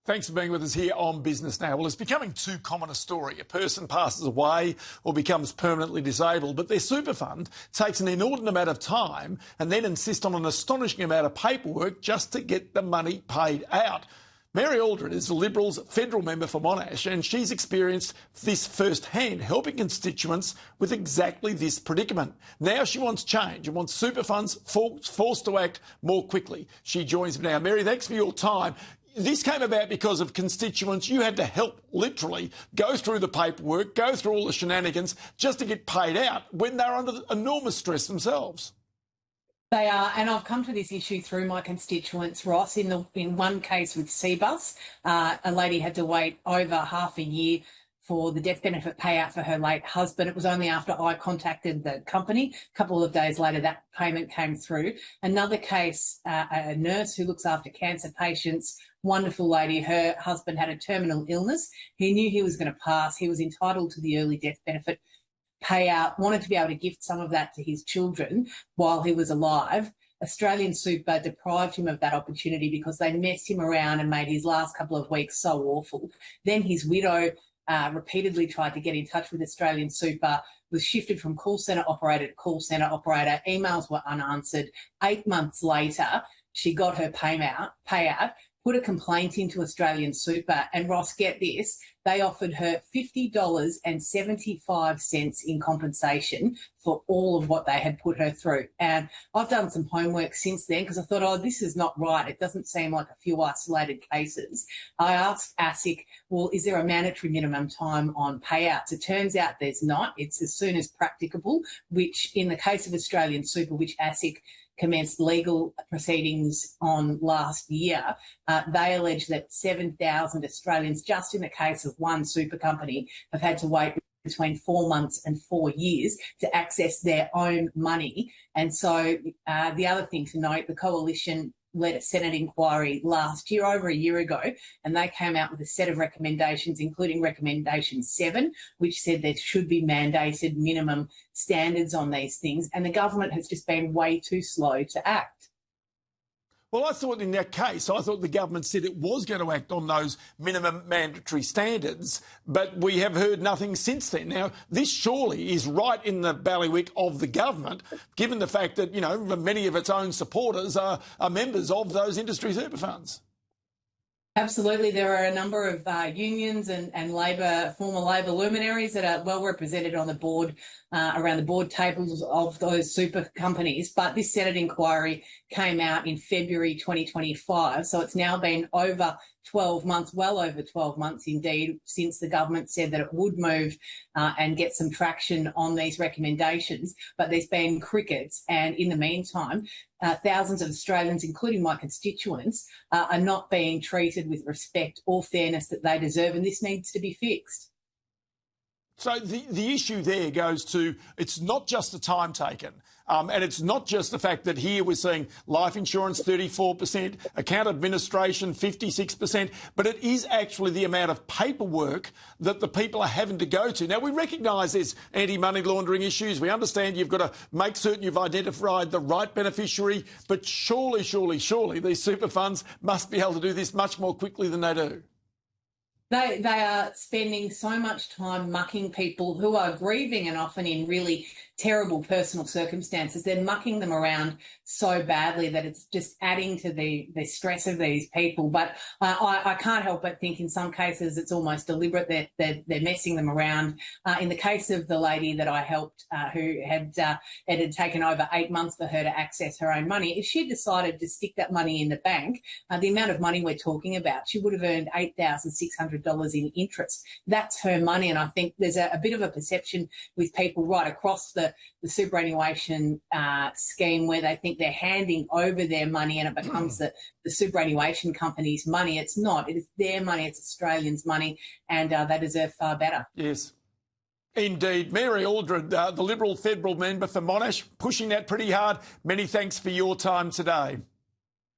Thanks for being with us here on Business Now. Well, it's becoming too common a story. A person passes away or becomes permanently disabled, but their super fund takes an inordinate amount of time and then insists on an astonishing amount of paperwork just to get the money paid out. Mary Aldred is the Liberals' federal member for Monash, and she's experienced this firsthand, helping constituents with exactly this predicament. Now she wants change and wants super funds forced to act more quickly. She joins me now. Mary, thanks for your time. This came about because of constituents you had to help, literally, go through the paperwork, go through all the shenanigans just to get paid out when they're under enormous stress themselves. They are, and I've come to this issue through my constituents, Ross. In one case with Cbus, a lady had to wait over half a year for the death benefit payout for her late husband. It was only after I contacted the company. A couple of days later, that payment came through. Another case, a nurse who looks after cancer patients, wonderful lady. Her husband had a terminal illness. He knew he was going to pass. He was entitled to the early death benefit payout, wanted to be able to gift some of that to his children while he was alive. Australian Super deprived him of that opportunity because they messed him around and made his last couple of weeks so awful. Then his widow repeatedly tried to get in touch with Australian Super, was shifted from call centre operator to call centre operator. Emails were unanswered. 8 months later, she got her payout, put a complaint into Australian Super, and Ross, get this, they offered her $50.75 in compensation for all of what they had put her through. And I've done some homework since then because I thought, oh, this is not right. It doesn't seem like a few isolated cases. I asked ASIC, well, is there a mandatory minimum time on payouts? It turns out there's not. It's as soon as practicable, which in the case of Australian Super, which ASIC commenced legal proceedings on last year, they allege that 7,000 Australians, just in the case of one super company, have had to wait between 4 months and 4 years to access their own money. And so the other thing to note, the Coalition led a Senate inquiry last year, over a year ago, and they came out with a set of recommendations, including recommendation 7, which said there should be mandated minimum standards on these things, and the government has just been way too slow to act. Well, I thought in that case, I thought the government said it was going to act on those minimum mandatory standards, but we have heard nothing since then. Now, this surely is right in the bailiwick of the government, given the fact that, you know, many of its own supporters are members of those industry super funds. Absolutely. There are a number of unions and former Labor luminaries that are well represented on the board, around the board tables of those super companies. But this Senate inquiry came out in February 2025. So it's now been over 12 months, well over 12 months indeed, since the government said that it would move and get some traction on these recommendations. But there's been crickets. And in the meantime, thousands of Australians, including my constituents, are not being treated with respect or fairness that they deserve, and this needs to be fixed. So the issue there goes to, it's not just the time taken, and it's not just the fact that here we're seeing life insurance 34%, account administration 56%, but it is actually the amount of paperwork that the people are having to go to. Now, we recognise there's anti-money laundering issues. We understand you've got to make certain you've identified the right beneficiary, but surely these super funds must be able to do this much more quickly than they do. They are spending so much time mucking people who are grieving and often in really terrible personal circumstances. They're mucking them around so badly that it's just adding to the stress of these people. But I can't help but think in some cases it's almost deliberate that they're messing them around. In the case of the lady that I helped who it had taken over 8 months for her to access her own money, if she decided to stick that money in the bank, the amount of money we're talking about, she would have earned $8,600 in interest. That's her money. And I think there's a bit of a perception with people right across the superannuation scheme where they think they're handing over their money and it becomes the superannuation company's money. It's not. It is their money. It's Australians' money, and they deserve far better. Yes. Indeed. Mary Aldred, the Liberal federal member for Monash, pushing that pretty hard. Many thanks for your time today.